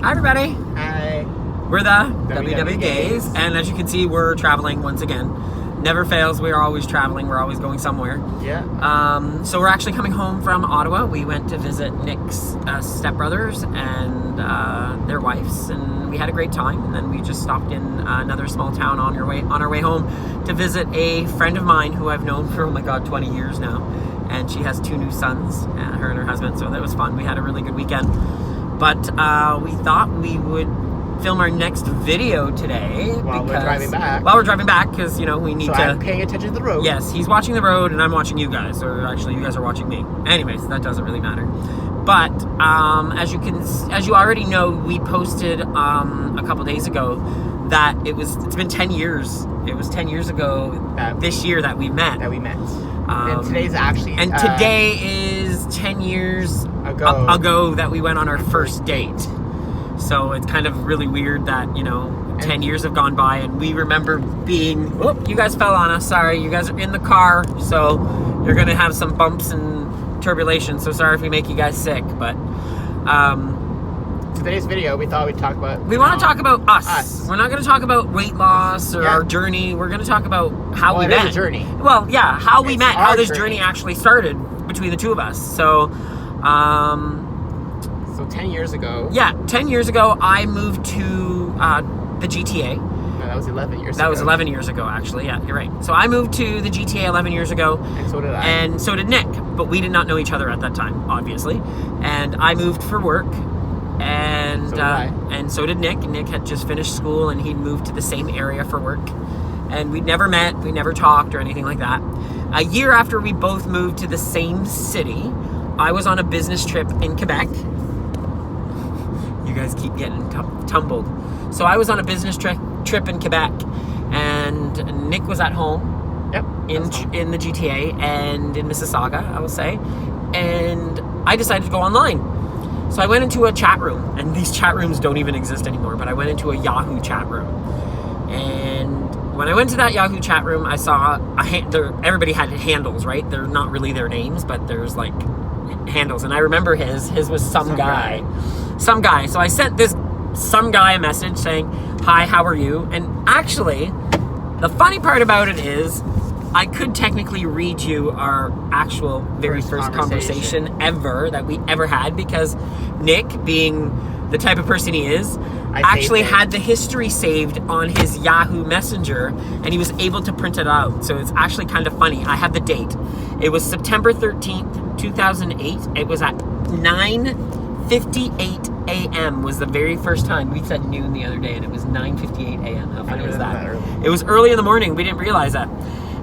Hi, everybody. Hi. We're the WW Gays, and as you can see, we're traveling once again. Never fails. We are always traveling. We're always going somewhere. Yeah. So we're actually coming home from Ottawa. We went to visit Nick's stepbrothers and their wives, and we had a great time. And then we just stopped in another small town on our way home to visit a friend of mine who I've known for 20 years now, and she has 2 new sons, her and her husband. So that was fun. We had a really good weekend. But we thought we would film our next video today While we're driving back, because we need so to. I'm paying attention to the road. Yes, he's watching the road and I'm watching you guys, or actually you guys are watching me. Anyways, that doesn't really matter. But as you already know, we posted a couple days ago that it's been 10 years. It was 10 years ago this year that we met. And today's actually today is 10 years ago that we went on our first date. So it's kind of really weird that, 10 years have gone by and we remember being... Oh, you guys fell on us. Sorry. You guys are in the car, so you're going to have some bumps and turbulation. So sorry if we make you guys sick, but... today's video, we thought we'd talk about... We want to talk about us. We're not going to talk about weight loss or our journey. We're going to talk about how we met. It's a journey. Well, yeah, how we met, how this journey actually started between the two of us. So 10 years ago. Yeah, 10 years ago, I moved to the GTA. No, that was 11 years ago. That was 11 years ago, actually. Yeah, you're right. So I moved to the GTA 11 years ago. And so did I. And so did Nick. But we did not know each other at that time, obviously. And I moved for work. And so did Nick. Nick had just finished school and he'd moved to the same area for work. And we'd never met. We never talked or anything like that. A year after we both moved to the same city, I was on a business trip in Quebec. You guys keep getting tumbled. So I was on a business trip in Quebec, and Nick was at home. Yep. In the GTA and in Mississauga, I will say. And I decided to go online. So I went into a chat room, and these chat rooms don't even exist anymore, but I went into a Yahoo chat room. And when I went to that Yahoo chat room, I saw everybody had handles, right? They're not really their names, but there's like handles. And I remember his was some guy. Some guy. So I sent this some guy a message saying, "Hi, how are you?" And actually, the funny part about it is I could technically read you our actual very first conversation ever that we ever had, because Nick, being the type of person he is, actually had the history saved on his Yahoo Messenger, and he was able to print it out. So it's actually kind of funny. I have the date. It was September 13th, 2008. It was at 9:58 a.m. was the very first time. We said noon the other day, and it was 9:58 a.m. How funny was that? It was early in the morning. We didn't realize that.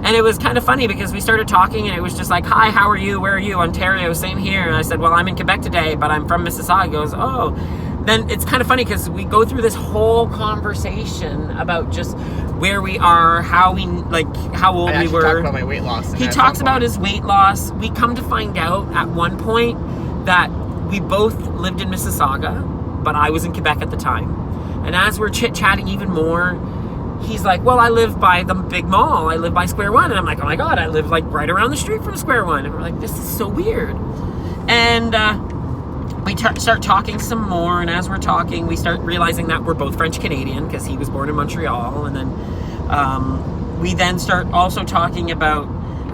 And it was kind of funny because we started talking, and it was just like, "Hi, how are you? Where are you?" "Ontario, same here." And I said, "Well, I'm in Quebec today, but I'm from Mississauga." He goes, "Oh." Then it's kind of funny because we go through this whole conversation about just where we are, how old we were. Talk about my weight loss. He talks about his weight loss. We come to find out at one point that we both lived in Mississauga, but I was in Quebec at the time. And as we're chit-chatting even more, he's like, "Well, I live by the big mall. I live by Square One." And I'm like, "Oh my God, I live like right around the street from Square One." And we're like, "This is so weird." And we start talking some more. And as we're talking, we start realizing that we're both French-Canadian, because he was born in Montreal. And then we then start also talking about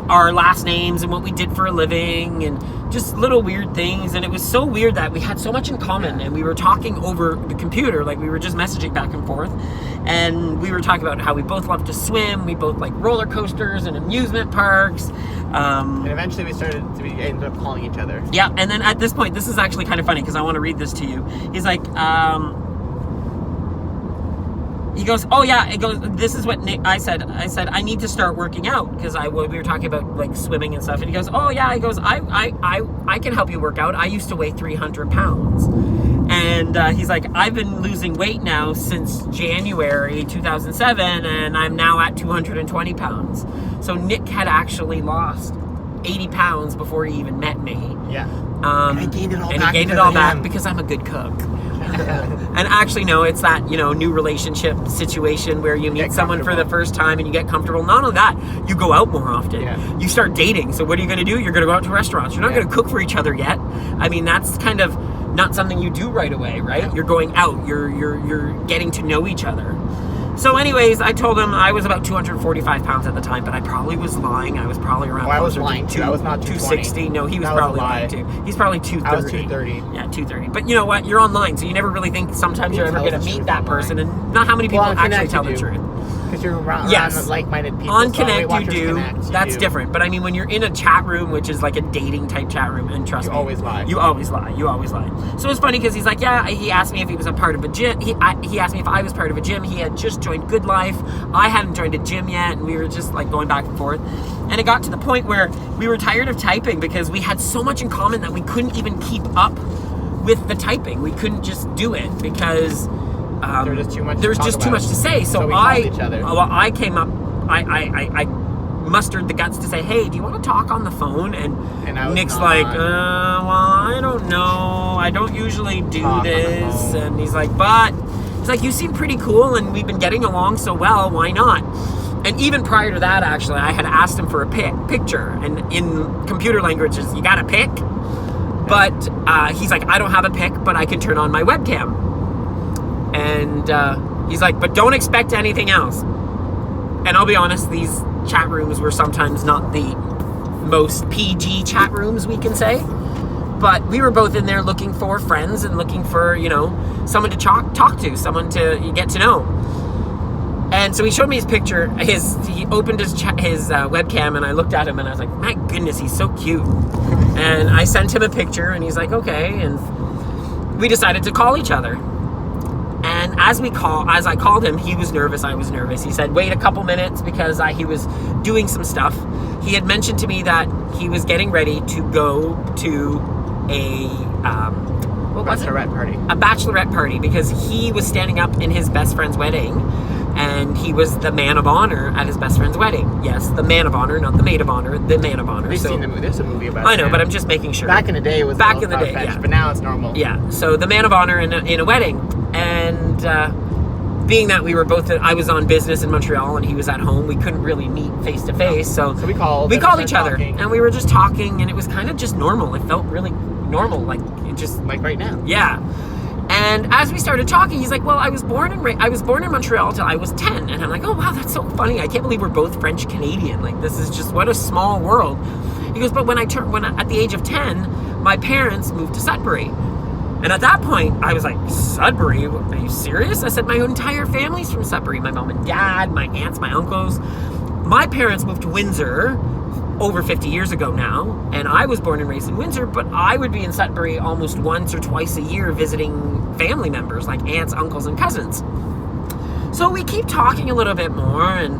our last names and what we did for a living and just little weird things. And it was so weird that we had so much in common, and we were talking over the computer, like we were just messaging back and forth. And we were talking about how we both love to swim, we both like roller coasters and amusement parks. And eventually we ended up calling each other. Yeah, and then at this point, this is actually kind of funny because I want to read this to you. He's like, he goes, "Oh yeah," it goes, "This is what Nick," I said, "I need to start working out," because we were talking about like swimming and stuff. And he goes, "Oh yeah," he goes, I can help you work out. I used to weigh 300 pounds. And he's like, "I've been losing weight now since January 2007, and I'm now at 220 pounds. So Nick had actually lost 80 pounds before he even met me. Yeah. And he gained it all back because I'm a good cook. And actually, no, it's that, new relationship situation where you meet someone for the first time and you get comfortable. Not only that, you go out more often. Yeah. You start dating. So what are you going to do? You're going to go out to restaurants. You're not going to cook for each other yet. I mean, that's kind of not something you do right away, right? Yeah. You're going out. You're getting to know each other. So anyways, I told him I was about 245 pounds at the time, but I probably was lying. I was probably around. Oh, I was lying too. I was not 260. No, he was That was a probably lie. lying too. He's probably 230. I was 230. Yeah, 230. But you know what? You're online, so you never really think sometimes you're ever going to meet that person, and not how many people actually tell the truth. Because you're around like-minded people. On so Connect, Weight you do. Watchers Connect, That's do. different. But I mean, when you're in a chat room, which is like a dating type chat room, and trust You me, always lie. You always lie. You always lie. So it's funny because he's like, yeah. He asked me if he was a part of a gym. He asked me if I was part of a gym. He had just joined Good Life. I hadn't joined a gym yet, and we were just like going back and forth. And it got to the point where we were tired of typing because we had so much in common that we couldn't even keep up with the typing. We couldn't just do it because there was just too much. There was just too much to say. So we called each other. I came up. I mustered the guts to say, hey, do you want to talk on the phone? And I was Nick's not like, on. well, I don't know. I don't usually do Talk on the this. phone. And he's like, you seem pretty cool and we've been getting along so well. Why not? And even prior to that, actually, I had asked him for a picture. And in computer languages, you got a pic? But he's like, I don't have a pic, but I can turn on my webcam. And he's like, but don't expect anything else. And I'll be honest, these chat rooms were sometimes not the most PG chat rooms, we can say. But we were both in there looking for friends and looking for, someone to talk to, someone to get to know. And so he showed me his picture. He opened his webcam, and I looked at him, and I was like, my goodness, he's so cute. And I sent him a picture, and he's like, okay. And we decided to call each other. And as I called him, he was nervous. I was nervous. He said, wait a couple minutes because he was doing some stuff. He had mentioned to me that he was getting ready to go to a bachelorette party. A bachelorette party because he was standing up in his best friend's wedding, and he was the man of honor at his best friend's wedding. Yes, the man of honor, not the maid of honor. The man of honor. We've seen the movie. There's a movie about it. I know, but I'm just making sure. Back in the day, it was back in the day, fetched, yeah. But now it's normal. Yeah. So the man of honor in a wedding, and being that we were both, I was on business in Montreal and he was at home, we couldn't really meet face to face. So we called each other, and we were just talking, and it was kind of just normal. It felt really normal, like it just like right now. Yeah. And as we started talking, he's like, well, I was born in Montreal till I was 10. And I'm like, oh, wow, that's so funny. I can't believe we're both French-Canadian. Like, this is just, what a small world. He goes, but at the age of 10, my parents moved to Sudbury. And at that point, I was like, Sudbury? Are you serious? I said, my entire family's from Sudbury. My mom and dad, my aunts, my uncles. My parents moved to Windsor over 50 years ago now, and I was born and raised in Windsor, but I would be in Sudbury almost once or twice a year visiting family members like aunts, uncles, and cousins. So we keep talking a little bit more, and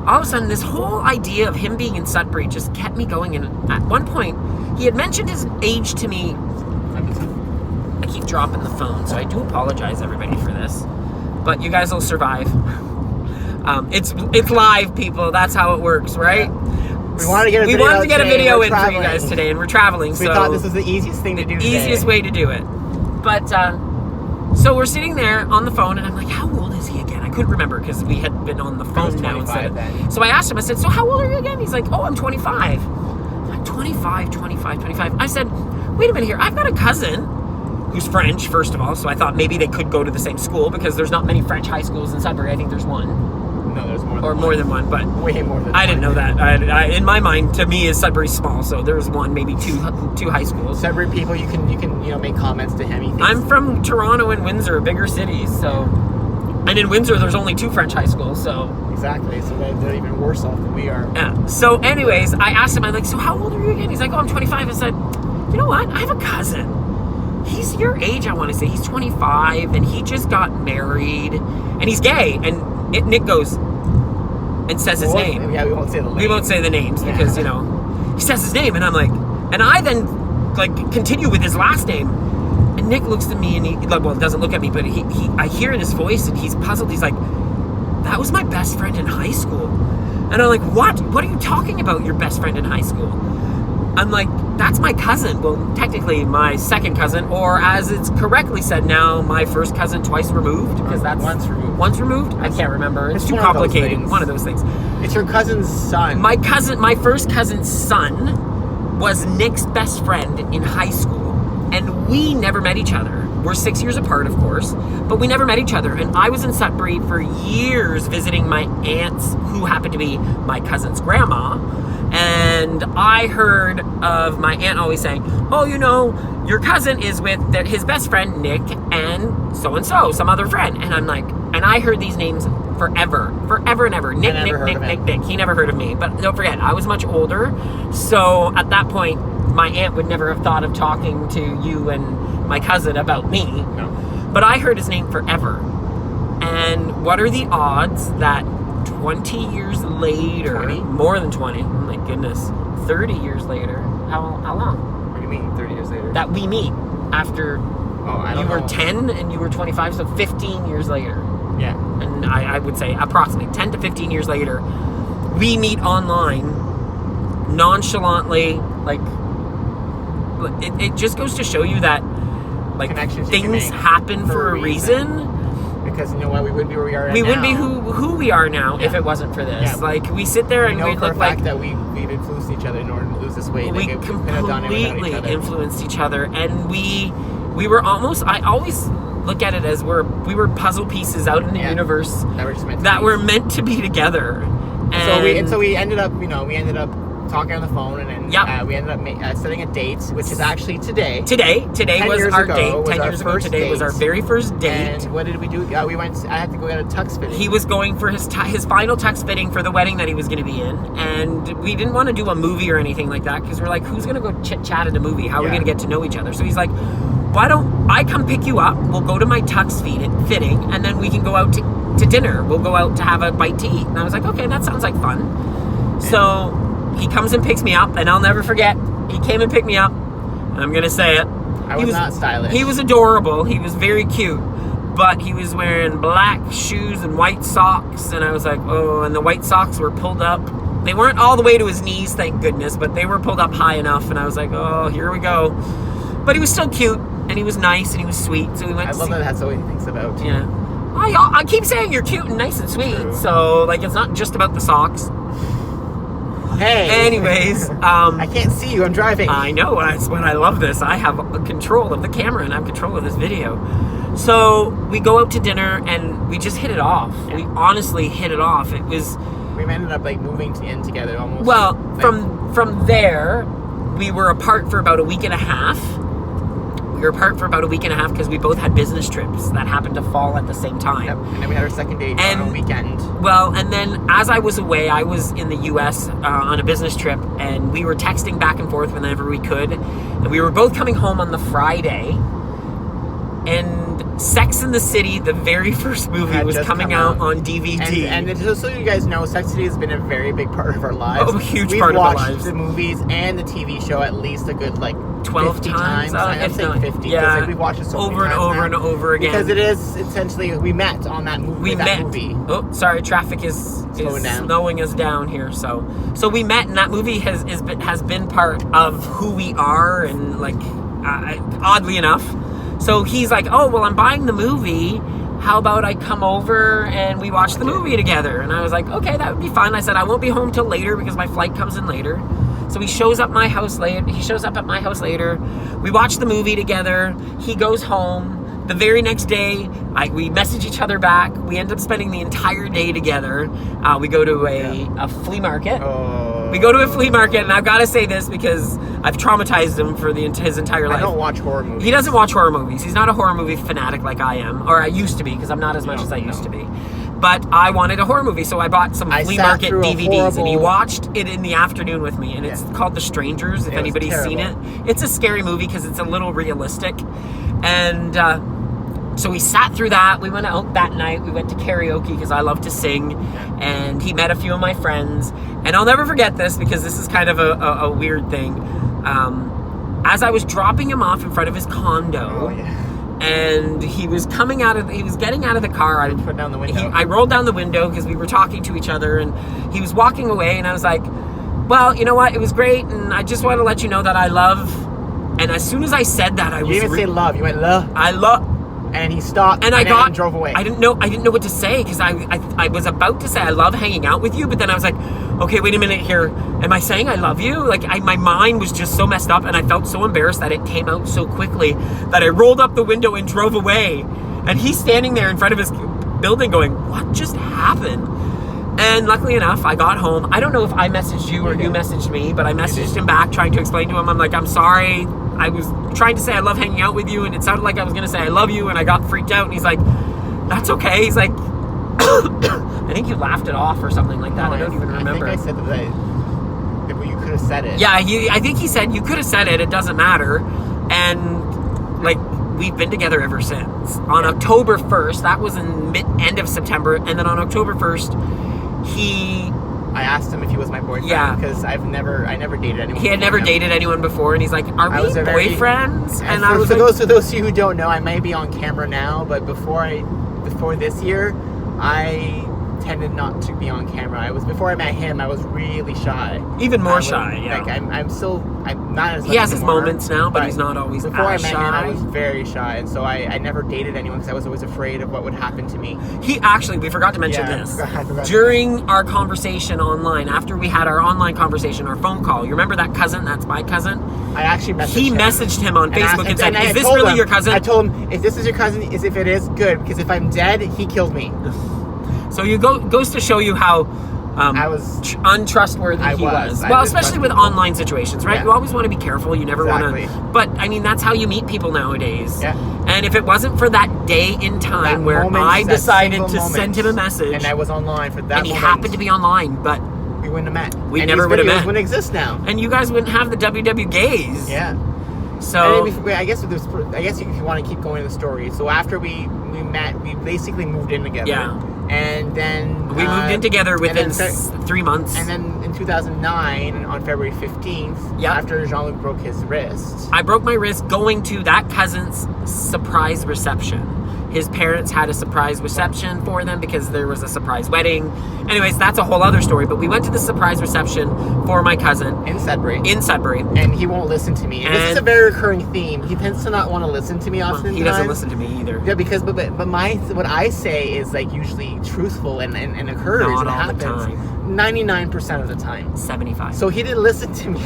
all of a sudden this whole idea of him being in Sudbury just kept me going. And at one point, he had mentioned his age to me. I keep dropping the phone, so I do apologize, everybody, for this, but you guys will survive. It's live, people. That's how it works, right? We wanted to get a video in for you guys today, and we're traveling. So we thought this was the easiest thing to do today. Easiest way to do it. But, so we're sitting there on the phone, and I'm like, how old is he again? I couldn't remember because we had been on the phone now instead of... So I asked him, I said, so how old are you again? He's like, oh, I'm 25. I'm like, 25. I said, wait a minute here. I've got a cousin who's French, first of all, so I thought maybe they could go to the same school because there's not many French high schools in Sudbury. I think there's one. No, there's more than or one. More than one, but way more than I didn't know that. I, in my mind, to me, is Sudbury small, so there's one, maybe two high schools. Sudbury people, you can make comments to him. I'm from Toronto and Windsor, bigger cities, so, and in Windsor there's only 2 French high schools, so exactly. So they're even worse off than we are. Yeah. So, anyways, I asked him, I'm like, so how old are you again? He's like, oh, I'm 25. I said, you know what? I have a cousin. He's your age, I want to say. He's 25, and he just got married, and he's gay. And Nick goes and says his name. Yeah, we won't say the names. We won't say the names because, he says his name, and I'm like, and I then, continue with his last name. And Nick looks at me, and he doesn't look at me, but I hear in his voice, and he's puzzled. He's like, that was my best friend in high school. And I'm like, what? What are you talking about, your best friend in high school? I'm like, that's my cousin. Well, technically my second cousin, or as it's correctly said now, my first cousin twice removed, because that's once removed. Once removed? I can't remember. It's too one of those complicated. things. One of those things. It's your cousin's son. My first cousin's son was Nick's best friend in high school. And we never met each other. We're 6 years apart, of course, but we never met each other. And I was in Sudbury for years visiting my aunts, who happened to be my cousin's grandma. And I heard of my aunt always saying, oh, you know, your cousin is with his best friend, Nick, and so-and-so, some other friend. And I'm like, and I heard these names forever and ever. Nick. He never heard of me. But don't forget, I was much older. So at that point, my aunt would never have thought of talking to you and my cousin about me. No. But I heard his name forever. And what are the odds that 20 years later, 20? more than 20, oh my goodness, 30 years later, how long? What do you mean, 30 years later? That we meet after you were 10 and you were 25, so 15 years later. Yeah. And I would say approximately 10 to 15 years later, we meet online nonchalantly. Like, it just goes to show you that, like, things happen for a reason. Because you know what, we wouldn't be where we are We now. wouldn't be who we are now if it wasn't for this. Yeah. Like, we sit there and we know we for look a fact like that we've influenced each other in order to lose this weight. we Like, couldn't have done it without completely each other. influenced each other, and we were almost. I always look at it as we were puzzle pieces out in the universe that were just meant to that be. were meant to be together. And So we ended up, talking on the phone, and then we ended up setting a date, which is actually today. Today was our date. 10 our years ago first today was our date. very first date. And what did we do? We went. I had to go get a tux fitting. He was going for his final tux fitting for the wedding that he was going to be in, and we didn't want to do a movie or anything like that because we're like, who's going to go chit chat at a movie? How are we going to get to know each other? So he's like, why don't I come pick you up? We'll go to my tux fitting, and then we can go out to dinner. We'll go out to have a bite to eat. And I was like, okay, that sounds like fun. So he comes and picks me up, and I'll never forget. He came and picked me up, and I'm going to say it. I was not stylish. He was adorable. He was very cute. But he was wearing black shoes and white socks, and I was like, oh, and the white socks were pulled up. They weren't all the way to his knees, thank goodness, but they were pulled up high enough, and I was like, oh, here we go. But he was still cute, and he was nice, and he was sweet, so we went I love that that's what he thinks about. Yeah. I keep saying you're cute and nice and sweet, so, like, it's not just about the socks. Hey. Anyways, I can't see you. I'm driving. I know. That's when I love this. I have control of the camera and I have control of this video. So we go out to dinner and we just hit it off. Yeah. We honestly hit it off. It was. We ended up moving in together almost. Well, from there, we were apart for about a week and a half. We were apart for about a week and a half because we both had business trips that happened to fall at the same time. Yep. And then we had our second date on a weekend. Well, and then as I was away, I was in the U.S. On a business trip, and we were texting back and forth whenever we could. And we were both coming home on the Friday. And Sex and the City, the very first movie, was coming out on DVD. And just so you guys know, Sex and the City has been a very big part of our lives. Oh, a huge part of our lives. We've watched the movies and the TV show at least a good 12 50 times. I'm saying 50. Yeah. We've watched it so over many and times over now. and over again. Because it is essentially, we met on that movie. Movie. Oh, sorry, traffic is slowing us down here. So we met, and that movie has been part of who we are, and oddly enough. So he's like, oh, well, I'm buying the movie. How about I come over and we watch the movie together? And I was like, okay, that would be fine. I said, I won't be home till later because my flight comes in later. So he shows up at my house later. We watch the movie together. He goes home. The very next day, we message each other back. We end up spending the entire day together. We go to a flea market. We go to a flea market, and I've got to say this because I've traumatized him for his entire life. I don't watch horror movies. He doesn't watch horror movies. He's not a horror movie fanatic like I am, or I used to be, because I'm not as much as I used to be. But I wanted a horror movie, so I bought some flea market DVDs, and he watched it in the afternoon with me, and it's called The Strangers, if anybody's seen it. It's a scary movie because it's a little realistic. And so we sat through that. We went out that night. We went to karaoke because I love to sing. And he met a few of my friends. And I'll never forget this because this is kind of a weird thing. As I was dropping him off in front of his condo, and he was getting out of the car. I put down the window. I rolled down the window because we were talking to each other, and he was walking away, and I was like, well, you know what? It was great, and I just want to let you know that I love. And as soon as I said that, You didn't even say love. You went love. I love. And he stopped and and drove away. I didn't know what to say, because I was about to say I love hanging out with you, but then I was like, okay, wait a minute here. Am I saying I love you? Like, my mind was just so messed up, and I felt so embarrassed that it came out so quickly that I rolled up the window and drove away. And he's standing there in front of his building going, what just happened? And luckily enough, I got home. I don't know if I messaged you or you messaged me, but I messaged him back trying to explain to him, I'm like, I'm sorry. I was trying to say I love hanging out with you, and it sounded like I was going to say I love you, and I got freaked out. And he's like, that's okay. He's like, I think you laughed it off or something like that. I don't even remember. I think I said that you could have said it. Yeah, I think he said you could have said it. It doesn't matter. And like, we've been together ever since. On October 1st, that was in end of September, and then on October 1st, I asked him if he was my boyfriend, because I never dated anyone. He had never dated anyone before, and he's like, "Are we boyfriends?" And I was for those of you who don't know, I may be on camera now, but before this year, I tended not to be on camera. Before I met him, I was really shy. Even more shy, yeah. Like I'm not as much. He has anymore, his moments now, but he's not always before I met shy. him, I was very shy, and so I never dated anyone because I was always afraid of what would happen to me. We forgot to mention this. I forgot during our conversation online, after we had our online conversation, our phone call, you remember that cousin, that's my cousin? I actually messaged him on Facebook and said, is this really your cousin? I told him, if this is your cousin, if it is, good, because if I'm dead, he killed me. So goes to show you how I was untrustworthy he was. Well, especially with online situations, right? Yeah. You always want to be careful. You never want to. But I mean, that's how you meet people nowadays. Yeah. And if it wasn't for that day in time where I decided to send him a message, and I was online for that, and he happened to be online, but we wouldn't have met. We never would have met. Wouldn't exist now. And you guys wouldn't have the WW gays. Yeah. So I guess if you want to keep going in the story. So after we met, we basically moved in together. Yeah. And then we moved in together within 3 months. And then in 2009, on February 15th, after Jean-Luc broke his wrist. I broke my wrist going to that cousin's surprise reception. His parents had a surprise reception for them because there was a surprise wedding. Anyways, that's a whole other story. But we went to the surprise reception for my cousin. In Sudbury. And he won't listen to me. And this is a very recurring theme. He tends to not want to listen to me often. He doesn't listen to me either. Yeah, because what I say is like usually truthful and occurs and happens. The time. 99% of the time. 75. So he didn't listen to me,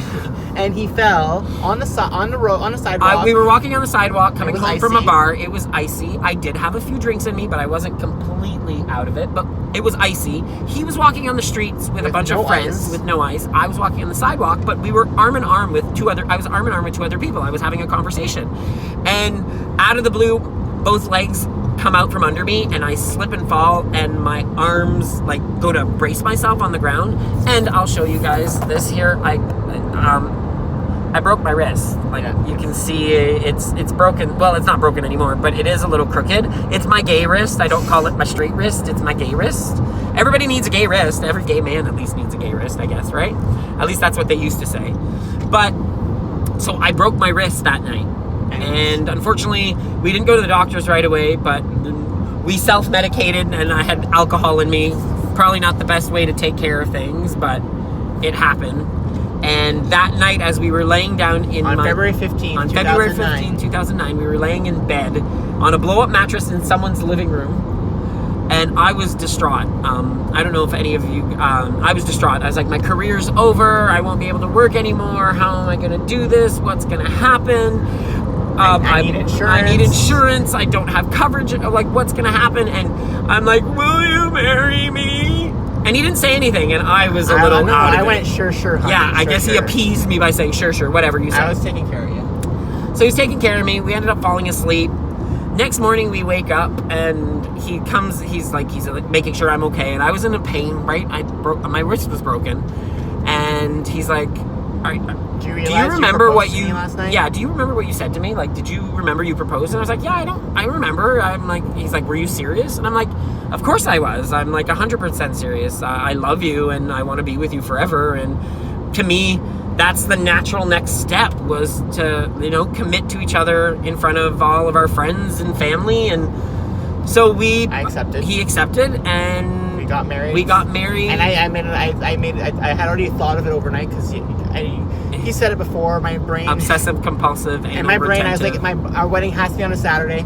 and he fell on the sidewalk. We were walking on the sidewalk coming home from a bar. It was icy. I did have a few drinks in me, but I wasn't completely out of it. But it was icy. He was walking on the streets with a bunch of friends with no ice. I was walking on the sidewalk, but we were arm in arm with two other people. I was having a conversation, and out of the blue, both legs come out from under me, and I slip and fall, and my arms like go to brace myself on the ground. And I'll show you guys this here. I broke my wrist. You can see it's broken. Well, it's not broken anymore, but it is a little crooked. It's my gay wrist. I don't call it my straight wrist. It's my gay wrist. Everybody needs a gay wrist. Every gay man at least needs a gay wrist, I guess, right? At least that's what they used to say. But so I broke my wrist that night. And unfortunately, we didn't go to the doctors right away, but we self-medicated, and I had alcohol in me. Probably not the best way to take care of things, but it happened. And that night, as we were laying down February 15th, 2009, we were laying in bed on a blow-up mattress in someone's living room, and I was distraught. I don't know if any of you, I was distraught. I was like, my career's over. I won't be able to work anymore. How am I going to do this? What's going to happen? I need insurance. I don't have coverage. Like, what's going to happen? And I'm like, will you marry me? And he didn't say anything, and I was a little out of it. I went, sure, honey. Yeah, I guess he appeased me by saying, sure, whatever you said. I was taking care of you. So he's taking care of me. We ended up falling asleep. Next morning, we wake up, and he comes. He's making sure I'm okay. And I was in a pain, right? My wrist was broken. And he's like, do you remember what you last night? Yeah, do you remember what you said to me? Like, did you remember you proposed? And I was like, yeah, I remember. I'm like, he's like, were you serious? And I'm like, of course I was. I'm like 100% serious. I love you, and I want to be with you forever. And to me, that's the natural next step, was to, commit to each other in front of all of our friends and family. And so I accepted. He accepted, and we got married. And I had already thought of it overnight, because he said it before. My brain, obsessive compulsive, and my brain, I was like, our wedding has to be on a Saturday.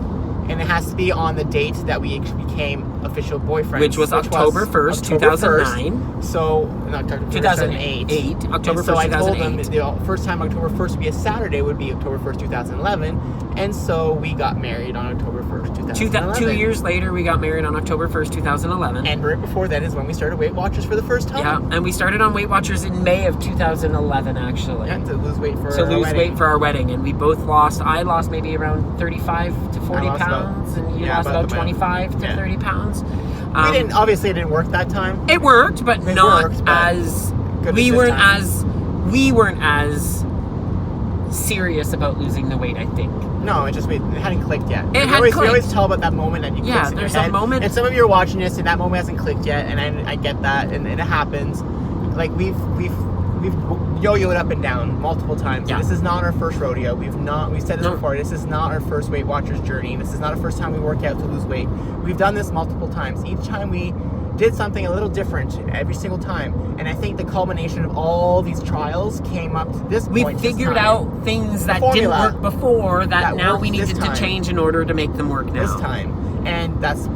and it has to be on the date that we became official boyfriends. Which was October 1st, 2009. So, not October 2008. October 1st, so I told 2008. them the first time October 1st would be a Saturday would be October 1st, 2011. And so we got married on October 1st, 2011. 2 years later, we got married on October 1st, 2011. And right before that is when we started Weight Watchers for the first time. Yeah, and we started on Weight Watchers in May of 2011, actually. Yeah, to lose weight for weight for our wedding. And we both I lost maybe around 35 to 40 pounds, and you lost about 25 to 30 pounds. Obviously it didn't work that time. It worked, but we weren't as serious about losing the weight, I think. No, it hadn't clicked yet. We always tell about that moment that you clicks in your head. A moment. And some of you are watching this and that moment hasn't clicked yet, and I get that, and it happens. Like we've yo-yoed up and down multiple times. Yeah. This is not our first rodeo. We've said this before. This is not our first Weight Watchers journey. This is not our first time we work out to lose weight. We've done this multiple times. Each time we did something a little different every single time. And I think the culmination of all these trials came up to this point. We figured out things that didn't work before that now we needed to change in order to make them work now. This time. And that's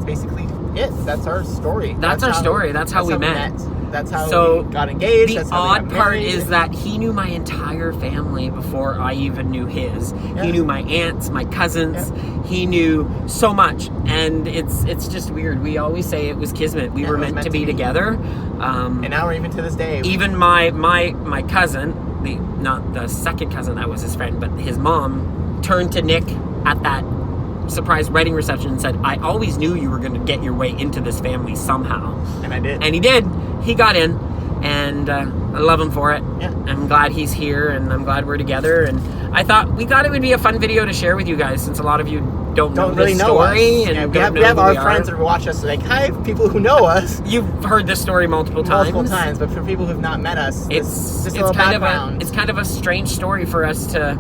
basically it. That's our story. That's our story. That's how we met. That's how we got engaged. The odd part is that he knew my entire family before I even knew his. Yeah. He knew my aunts, my cousins. Yeah. He knew so much, and it's just weird. We always say it was kismet. We were meant to be together. And now we're even to this day. Even my cousin, not the second cousin that was his friend, but his mom turned to Nick at that surprise wedding reception and said, I always knew you were going to get your way into this family somehow. And I did. And he did. He got in, and I love him for it. Yeah. I'm glad he's here, and I'm glad we're together. And I thought it would be a fun video to share with you guys, since a lot of you don't know really this know story. Us. And we have our friends that watch us, like, hi, people who know us. You've heard this story multiple times, but for people who've not met us, it's kind of a strange story for us to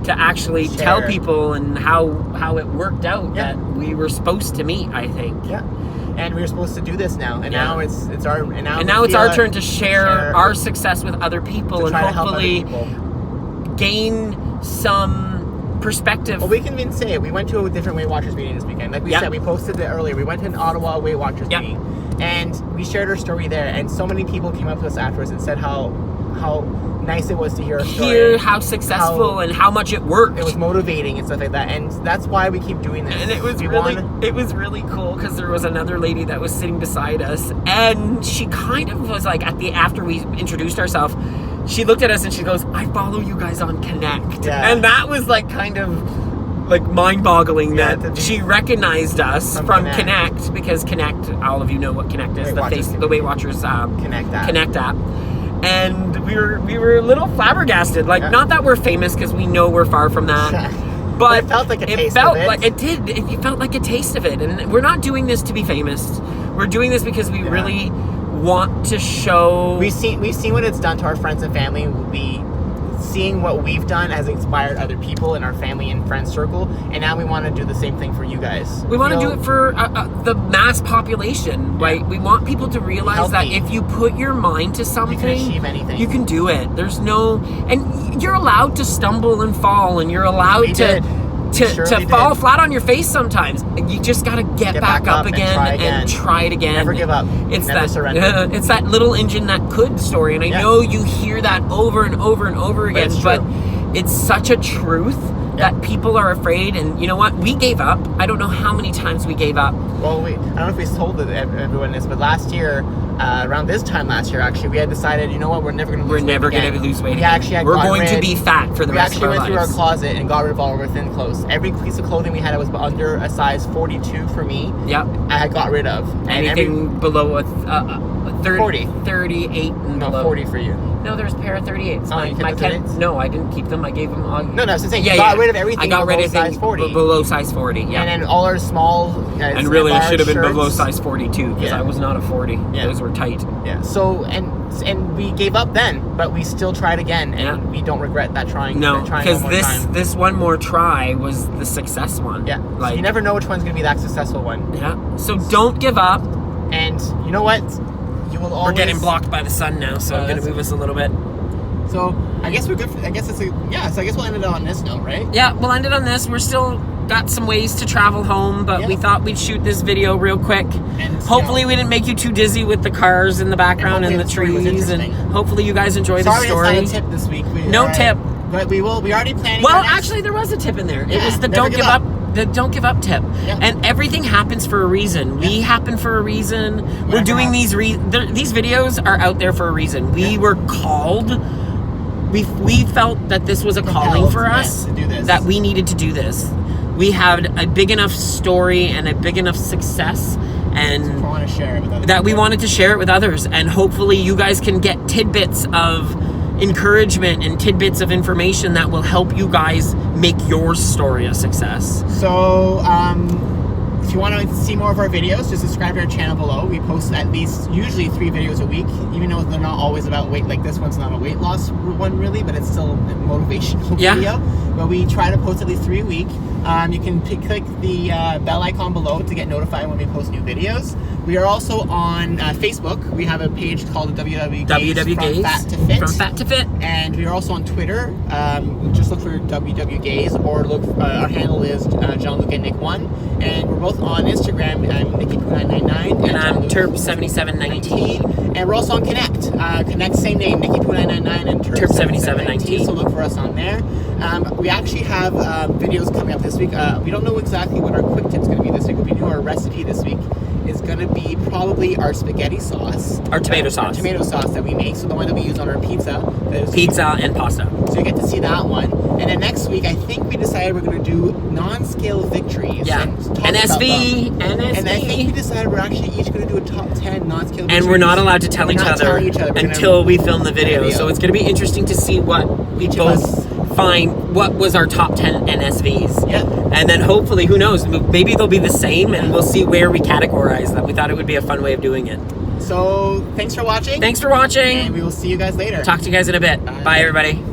actually tell people, and how it worked out that we were supposed to meet, I think. Yeah. And we were supposed to do this now, and now it's our turn to share our success with other people, and hopefully gain some perspective. Well, we can even say it. We went to a different Weight Watchers meeting this weekend. Like we said, we posted it earlier. We went to an Ottawa Weight Watchers meeting, and we shared our story there. And so many people came up to us afterwards and said how nice it was to hear our story. Hear how successful and how much it worked. It was motivating and stuff like that, and that's why we keep doing this. And it was really cool, because there was another lady that was sitting beside us, and she kind of was like, after we introduced ourselves, she looked at us and she goes, I follow you guys on Connect. Yeah. And that was like kind of like mind-boggling that she recognized us from Connect, because Connect, all of you know what Connect is, the Weight Watchers Connect app. And we were a little flabbergasted. Not that we're famous, because we know we're far from that. But it felt like a taste of it. It did. It felt like a taste of it. And we're not doing this to be famous. We're doing this because we really want to show. We've seen what it's done to our friends and family. Seeing what we've done has inspired other people in our family and friend circle, and now we want to do the same thing for you guys. We want to do it for the mass population, right? We want people to realize that if you put your mind to something, you can achieve anything. You can do it. And you're allowed to stumble and fall, and you're allowed to fall flat on your face sometimes. You just got to get back up again and try it again. Never give up. Never surrender. It's that little engine that could story, and I know you hear that over and over and over again, but it's such a truth that people are afraid. And you know what? We gave up. I don't know how many times we gave up. Well, I don't know if we told everyone this, but last year, around this time last year, actually, we had decided, you know what, we're never going to lose weight again. We're never going to lose weight again. We're going to be fat for the rest of our lives. We actually went through our closet and got rid of all of our thin clothes. Every piece of clothing we had that was under a size 42 for me, I had got rid of. Anything below a 40. 38 and below. No, 40 for you. No, there's a pair of 38s. No, I didn't keep them. I gave them all. No, I was saying, you got rid of everything. I got rid of size 40. Below size 40, And then all our small guys. And really, it should have been below size 42, because I was not a 40. Those were tight. Yeah. So, and we gave up then, but we still tried again, and we don't regret that trying. No, because this one more try was the success one. Yeah. So you never know which one's going to be that successful one. Yeah. So don't give up. And you know what? You will always. We're getting blocked by the sun now, so I'm going to move us a little bit. So I guess we're good. So I guess we'll end it on this note, right? Yeah, we'll end it on this. We're still got some ways to travel home, but we thought we'd shoot this video real quick. And hopefully we didn't make you too dizzy with the cars in the background and the trees, and hopefully you guys enjoy the story. Sorry, it's not a tip this week. No tip. But we already planning. Well, actually, there was a tip in there. It was the don't give up. The don't give up tip. Yeah. And everything happens for a reason. We happen for a reason. We're doing these videos are out there for a reason. We were called. We felt that this was a calling for us, to do this. That we needed to do this. We had a big enough story and a big enough success, and we wanted to share it with others. And hopefully you guys can get tidbits of encouragement and tidbits of information that will help you guys make your story a success. So, if you want to see more of our videos, just subscribe to our channel below. We post at least usually 3 videos a week, even though they're not always about weight. Like this one's not a weight loss one really, but it's still a motivational video. But we try to post at least 3 a week. You can click the bell icon below to get notified when we post new videos. We are also on Facebook. We have a page called WW Gaze, From Fat to Fit. And we are also on Twitter. Just look for WW Gaze, or look. Our handle is Jean-Luc and Nick1. And we're both on Instagram. I'm Nikki2999. And I'm Terp7719. And we're also on Connect. Connect, same name, Nikki2999 and Terp7719. So look for us on there. We actually have videos coming up this week. We don't know exactly what our quick tip's going to be this week, but we knew our recipe this week is going to be probably our spaghetti sauce. Our tomato sauce. Our tomato sauce that we make, so the one that we use on our pizza. Pizza and pasta. So you get to see that one. And then next week, I think we decided we're going to do non-scale victories. Yeah. NSV. And I think we decided we're actually each going to do a top 10 non-scale victories. And we're not allowed to tell each other until we film the video. So it's going to be interesting to see what we both find, what was our top 10 NSVs. Yeah. And then hopefully, who knows, maybe they'll be the same, and we'll see where we categorize them. We thought it would be a fun way of doing it. So, thanks for watching. Thanks for watching. And we will see you guys later. Talk to you guys in a bit. Bye everybody.